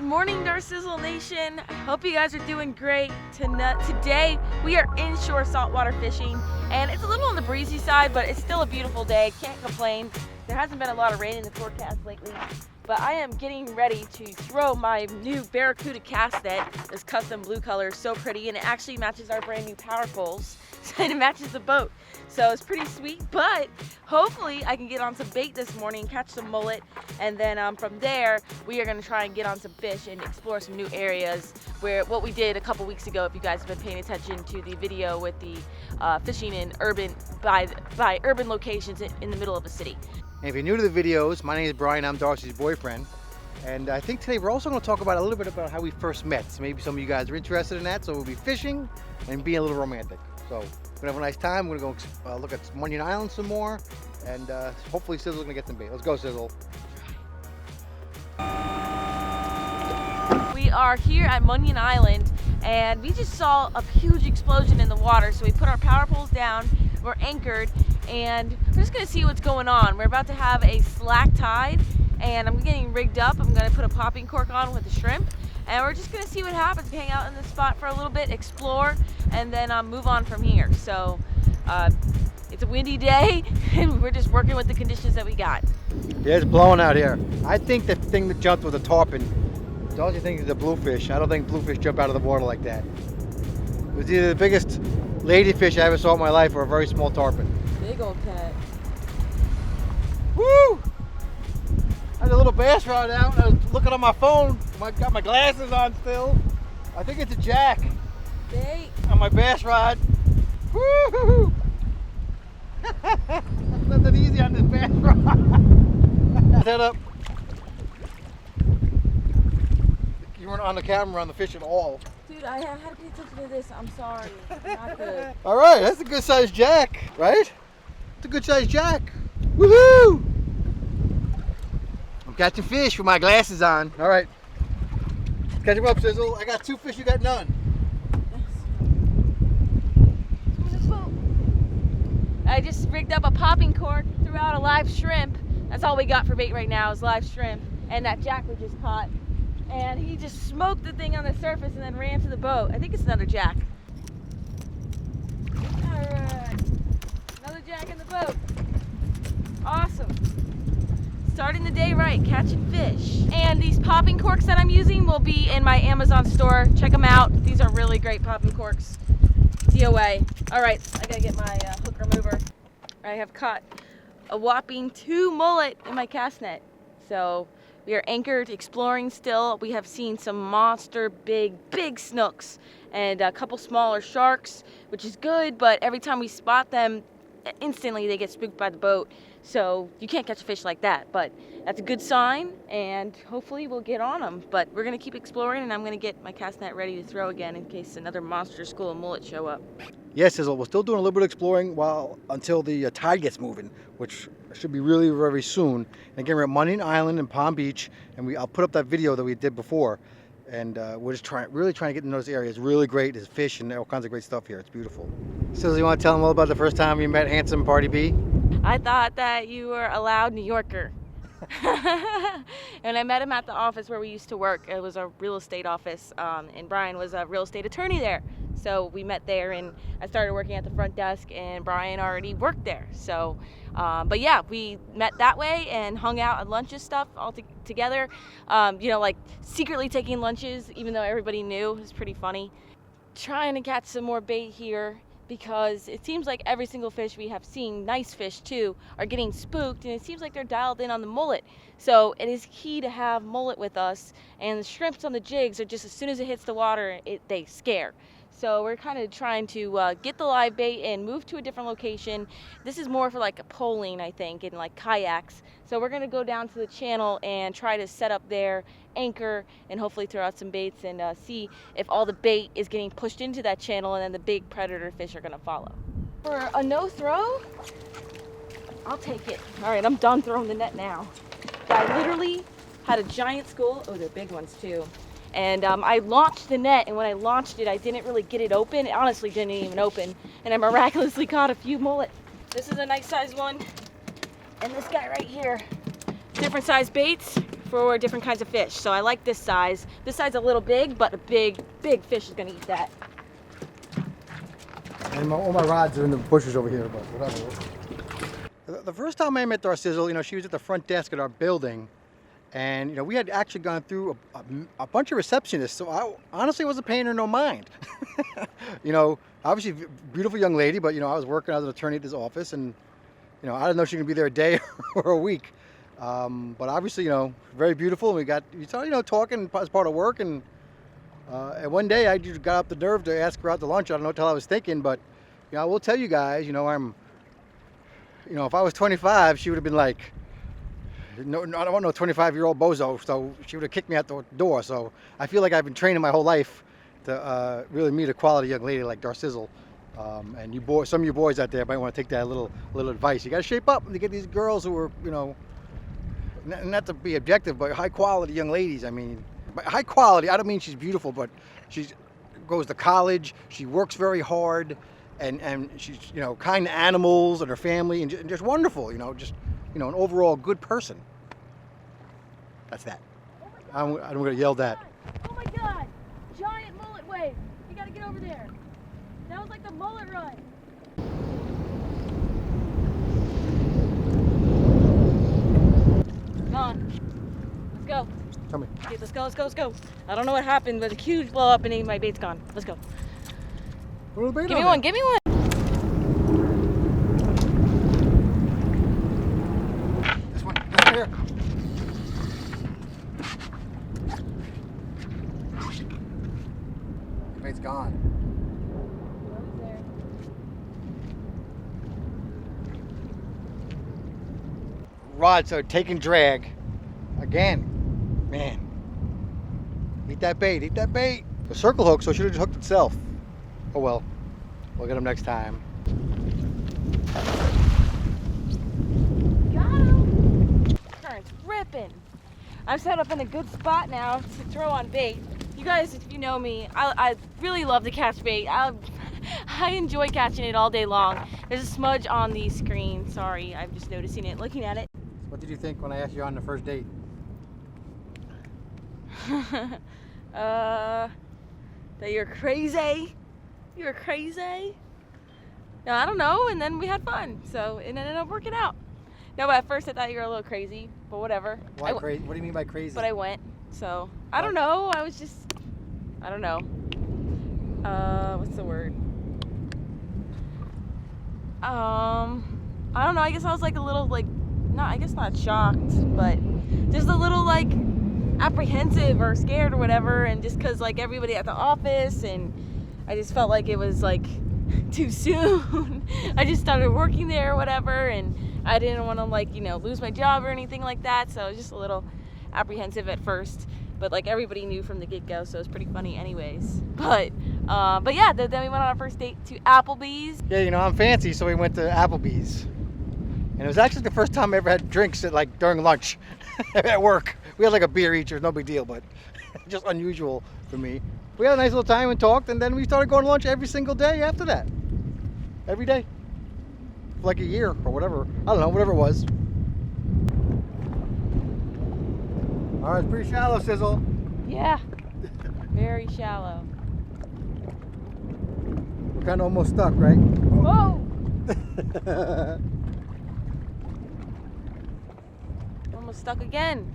morning, Darcizzle Nation. I hope you guys are doing great. Today we are inshore saltwater fishing, and it's a little on the breezy side, but it's still a beautiful day. Can't complain. There hasn't been a lot of rain in the forecast lately, but I am getting ready to throw my new Barracuda cast net. This custom blue color is so pretty, and it actually matches our brand new power poles, and it matches the boat. So it's pretty sweet, but hopefully I can get on some bait this morning, catch some mullet, and then from there we are going to try and get on some fish and explore some new areas where what we did a couple weeks ago, if you guys have been paying attention to the video with the fishing in urban by urban locations in the middle of a city. And if you're new to the videos, my name is Brian, I'm Darcy's boyfriend. And I think today we're also going to talk about a little bit about how we first met. So maybe some of you guys are interested in that. So we'll be fishing and being a little romantic. So we're going to have a nice time. We're going to go look at Onion Island some more. And hopefully Sizzle's going to get some bait. Let's go, Sizzle. We are here at Onion Island, and we just saw a huge explosion in the water. So we put our power poles down, we're anchored, and we're just gonna see what's going on. We're about to have a slack tide, and I'm getting rigged up. I'm gonna put a popping cork on with the shrimp, and we're just gonna see what happens, hang out in the spot for a little bit, explore, and then move on from here. So it's a windy day, and we're just working with the conditions that we got. Yeah, it's blowing out here. I think the thing that jumped was a tarpon. Don't you think it's a bluefish? I don't think bluefish jump out of the water like that. It was either the biggest ladyfish I ever saw in my life or a very small tarpon. Big old cat. Woo! I had a little bass rod out. I was looking on my phone. I got my glasses on still. I think it's a jack. Bait. On my bass rod. Woo! Nothing easy on this bass rod. Head up. You weren't on the camera on the fish at all. Dude, I had to pay attention to this. I'm sorry. Not good. All right, that's a good sized jack, right? It's a good sized jack. Woohoo! I'm catching fish with my glasses on. All right. Let's catch him up, Sizzle. I got two fish, you got none. I just rigged up a popping cork, threw out a live shrimp. That's all we got for bait right now is live shrimp. And that jack we just caught. And he just smoked the thing on the surface and then ran to the boat. I think it's another jack. All right, another jack in the boat. Awesome. Starting the day right, catching fish. And these popping corks that I'm using will be in my Amazon store. Check them out. These are really great popping corks. DOA. All right, I gotta get my hook remover. I have caught a whopping 2 mullet in my cast net. So we are anchored, exploring still. We have seen some monster big snooks and a couple smaller sharks, which is good, but every time we spot them, instantly they get spooked by the boat. So you can't catch a fish like that, but that's a good sign, and hopefully we'll get on them. But we're gonna keep exploring, and I'm gonna get my cast net ready to throw again in case another monster school of mullet show up. Yes, Sizzle, we're still doing a little bit of exploring until the tide gets moving, which should be really very soon. And again, we're at Onion Island in Palm Beach, and I'll put up that video that we did before. And we're just really trying to get in those areas. Really great. There's fish and all kinds of great stuff here. It's beautiful. Sizzle, you want to tell them all about the first time you met handsome Party B? I thought that you were a loud New Yorker. And I met him at the office where we used to work. It was a real estate office, and Brian was a real estate attorney there. So we met there, and I started working at the front desk, and Brian already worked there. So, but yeah, we met that way and hung out at lunches stuff all together. You know, like secretly taking lunches, even though everybody knew. It was pretty funny. Trying to catch some more bait here, because it seems like every single fish we have seen, nice fish too, are getting spooked, and it seems like they're dialed in on the mullet. So it is key to have mullet with us, and the shrimps on the jigs are just, as soon as it hits the water, they scare. So we're kind of trying to get the live bait and move to a different location. This is more for like a poling, I think, and like kayaks. So we're gonna go down to the channel and try to set up there, anchor, and hopefully throw out some baits and see if all the bait is getting pushed into that channel, and then the big predator fish are gonna follow. For a no throw, I'll take it. All right, I'm done throwing the net now. I literally had a giant school. Oh, they're big ones too. And I launched the net, and when I launched it, I didn't really get it open. It honestly didn't even open, and I miraculously caught a few mullet. This is a nice size one, and this guy right here. Different size baits for different kinds of fish. So I like this size. This size a little big, but a big fish is gonna eat that. And all my rods are in the bushes over here, but whatever. The first time I met Darcizzle, you know, she was at the front desk at our building, and you know, we had actually gone through a bunch of receptionists, so I honestly wasn't paying her no mind. You know, obviously beautiful young lady, but you know, I was working as an attorney at this office, and you know, I didn't know she could be there a day or a week. But obviously, you know, very beautiful, and we got, you know, talking as part of work, and one day I just got up the nerve to ask her out to lunch. I don't know what the hell I was thinking, but you know, I will tell you guys, you know, you know, if I was 25, she would have been like, no, I don't want no 25-year-old bozo, so she would have kicked me out the door. So I feel like I've been training my whole life to really meet a quality young lady like Darcizzle. And you boys, some of you boys out there might want to take that little advice. You got to shape up to get these girls who are, you know, not to be objective, but high quality young ladies. I mean, by high quality, I don't mean she's beautiful, but she goes to college, she works very hard, and she's, you know, kind to animals and her family, and just wonderful, you know, just, you know, an overall good person. That's that. I'm gonna yell that. Oh my God! Giant mullet wave! You gotta get over there. That was like the mullet run. Come on. Let's go. Tell me. Okay, let's go. I don't know what happened, but a huge blow up and my bait's gone. Let's go. Give me one. Give me one. This one. Right here. The bait's gone. Rods are taking drag again. Man, eat that bait, eat that bait. The circle hook, so it should have just hooked itself. Oh well, we'll get him next time. Got him. Current's ripping. I'm set up in a good spot now to throw on bait. You guys, if you know me, I really love to catch bait. I enjoy catching it all day long. There's a smudge on the screen. Sorry, I'm just noticing it, looking at it. What did you think when I asked you on the first date? That you're crazy. You're crazy. No, I don't know. And then we had fun, so it ended up working out. No, but at first I thought you were a little crazy, but whatever. Why crazy? What do you mean by crazy? But I went, so I don't know. I was just, I don't know. What's the word? I don't know. I guess I was like a little like, not, I guess not shocked, but just a little like apprehensive or scared or whatever, and just because like everybody at the office, and I just felt like it was like too soon. I just started working there or whatever, and I didn't want to like, you know, lose my job or anything like that, so I was just a little apprehensive at first, but like everybody knew from the get-go, so it was pretty funny anyways. But yeah, then we went on our first date to Applebee's. Yeah, you know, I'm fancy, so we went to Applebee's. And it was actually the first time I ever had drinks at like during lunch at work. We had like a beer each, it was no big deal, but just unusual for me. We had a nice little time and talked, and then we started going to lunch every single day after that. Every day. For like a year or whatever. I don't know, whatever it was. All right, it's pretty shallow, Sizzle. Yeah, very shallow. We're kind of almost stuck, right? Whoa! Almost stuck again.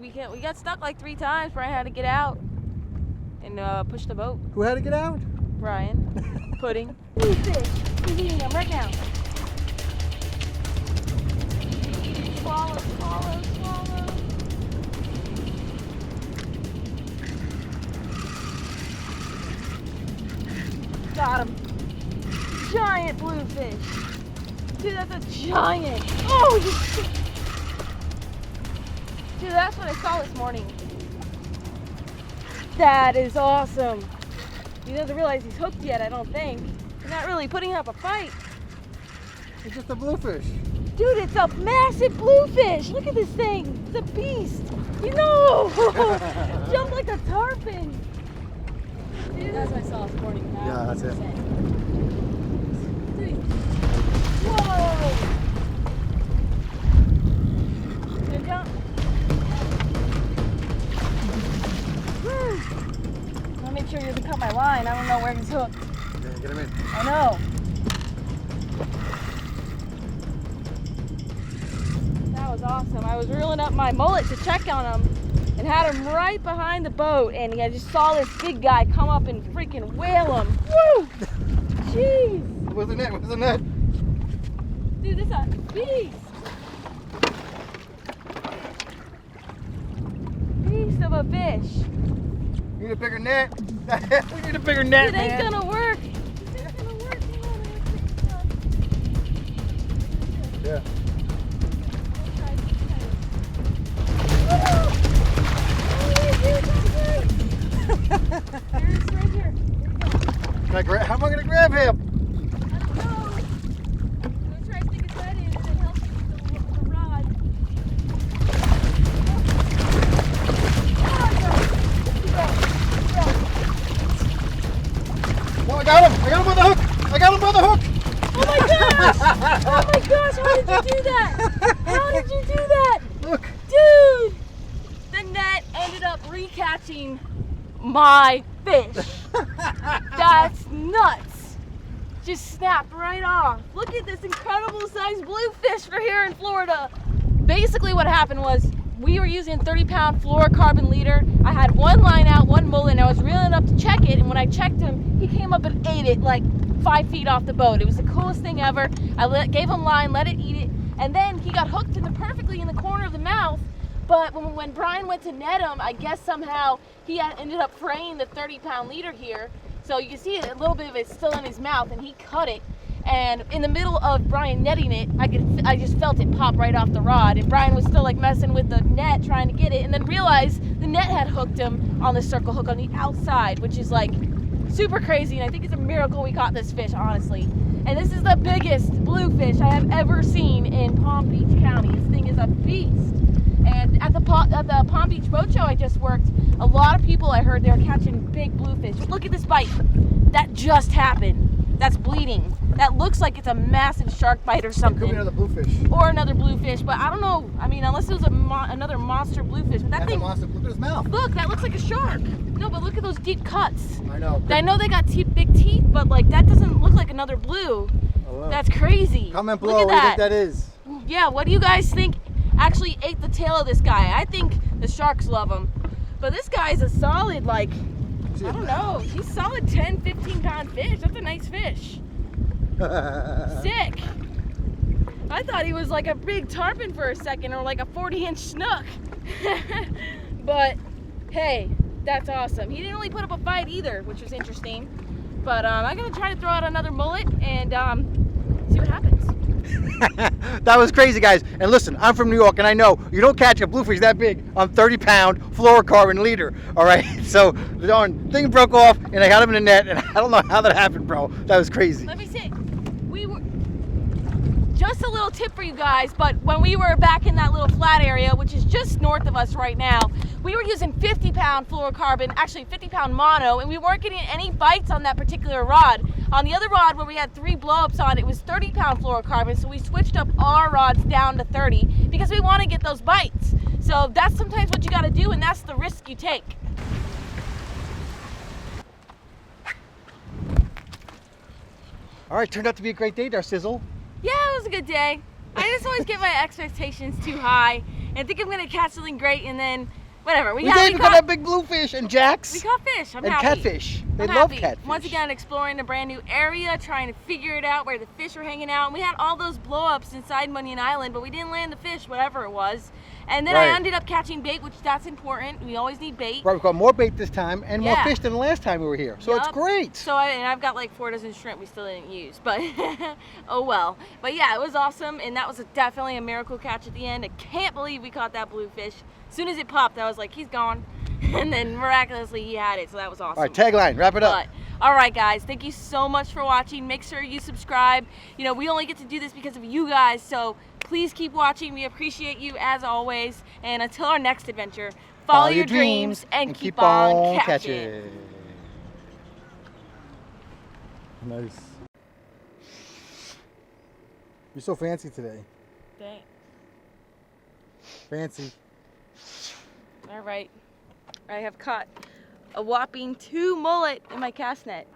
We got stuck like 3 times. Brian had to get out and push the boat. Who had to get out? Brian. Pudding. Bluefish. He's eating them right now. Swallow, swallow, swallow. Got him. Giant bluefish. Dude, that's a giant. Oh, dude, that's what I saw this morning. That is awesome. He doesn't realize he's hooked yet, I don't think. He's not really putting up a fight. It's just a bluefish. Dude, it's a massive bluefish. Look at this thing. It's a beast. You know, jump like a tarpon. Dude, that's what I saw this morning. Yeah, that's it. Dude. Whoa. Good jump. was awesome. I was reeling up my mullet to check on him and had him right behind the boat, and I just saw this big guy come up and freaking whale him. Woo! Jeez! Where's the net? Where's the net? Dude, this is a beast! Beast of a fish. We need a bigger net. We need a bigger net, It ain't man. gonna work. It ain't gonna work. Yeah. Right here. Can I grab? How am I gonna grab him? I don't know. I'm gonna try to stick his head in and then help him with the rod. Oh, I got him! I got him on the hook! I got him on the hook! Oh my gosh! Oh my gosh! How did you do that? How did you do that? Look! Dude! The net ended up recatching my fish. That's nuts. Just snapped right off. Look at this incredible sized bluefish for here in Florida. Basically what happened was we were using 30-pound fluorocarbon leader. I had one line out, one mullet, and I was reeling up to check it, and when I checked him, he came up and ate it like 5 feet off the boat. It was the coolest thing ever. I gave him line, let it eat it, and then he got hooked perfectly in the corner of the mouth. But when Brian went to net him, I guess somehow he ended up fraying the 30-pound leader here. So you can see a little bit of it still in his mouth, and he cut it. And in the middle of Brian netting it, I just felt it pop right off the rod. And Brian was still like messing with the net, trying to get it, and then realized the net had hooked him on the circle hook on the outside, which is like super crazy. And I think it's a miracle we caught this fish, honestly. And this is the biggest bluefish I have ever seen in Palm Beach County. This thing is a beast. And at the Palm Beach boat show I just worked, a lot of people I heard they're catching big bluefish. Look at this bite. That just happened. That's bleeding. That looks like it's a massive shark bite or something. Could be another bluefish. Or another bluefish, but I don't know. I mean, unless it was another monster bluefish. But that That's thing, a monster. Look at his mouth. look, that looks like a shark. No, but look at those deep cuts. I know. I know they got big teeth, but like that doesn't look like another blue. Oh, wow. That's crazy. Comment Look below at what you think that. that is. Yeah, what do you guys think actually ate the tail of this guy? I think the sharks love him. But this guy's a solid, like, I don't know. He's solid 10, 15-pound fish. That's a nice fish. Sick. I thought he was like a big tarpon for a second, or like a 40-inch snook. But hey, that's awesome. He didn't really put up a fight either, which was interesting. But I'm gonna try to throw out another mullet and see what happens. That was crazy, guys. And listen, I'm from New York, and I know you don't catch a bluefish that big on 30-pound fluorocarbon leader. All right, so the darn thing broke off, and I got him in the net, and I don't know how that happened, bro. That was crazy. Let me see. Just a little tip for you guys, but when we were back in that little flat area, which is just north of us right now, we were using 50-pound fluorocarbon, actually 50-pound mono, and we weren't getting any bites on that particular rod. On the other rod where we had 3 blow-ups on, it was 30-pound fluorocarbon, so we switched up our rods down to 30 because we want to get those bites. So that's sometimes what you got to do, and that's the risk you take. All right, turned out to be a great day, Darcizzle. Yeah, it was a good day. I just always get my expectations too high and think I'm gonna catch something great, and then whatever. We caught that big bluefish and jacks. We caught fish. I'm and happy. catfish. They I'm love happy. catfish. Once again, exploring a brand new area, trying to figure it out where the fish were hanging out. And we had all those blow-ups inside Onion Island, but we didn't land the fish, whatever it was. And then I ended up catching bait, which that's important. We always need bait. Right, we caught more bait this time and more fish than the last time we were here. So it's great. So I've got like 4 dozen shrimp we still didn't use, but oh well. But yeah, it was awesome, and that was definitely a miracle catch at the end. I can't believe we caught that bluefish. As soon as it popped, I was like, he's gone. And then miraculously he had it, so that was awesome. All right, tagline, wrap it up. All right, guys, thank you so much for watching. Make sure you subscribe. You know, we only get to do this because of you guys, so please keep watching. We appreciate you as always. And until our next adventure, follow your dreams and keep on catching. Nice. You're so fancy today. Thanks. Fancy. All right. I have caught a whopping 2 mullet in my cast net.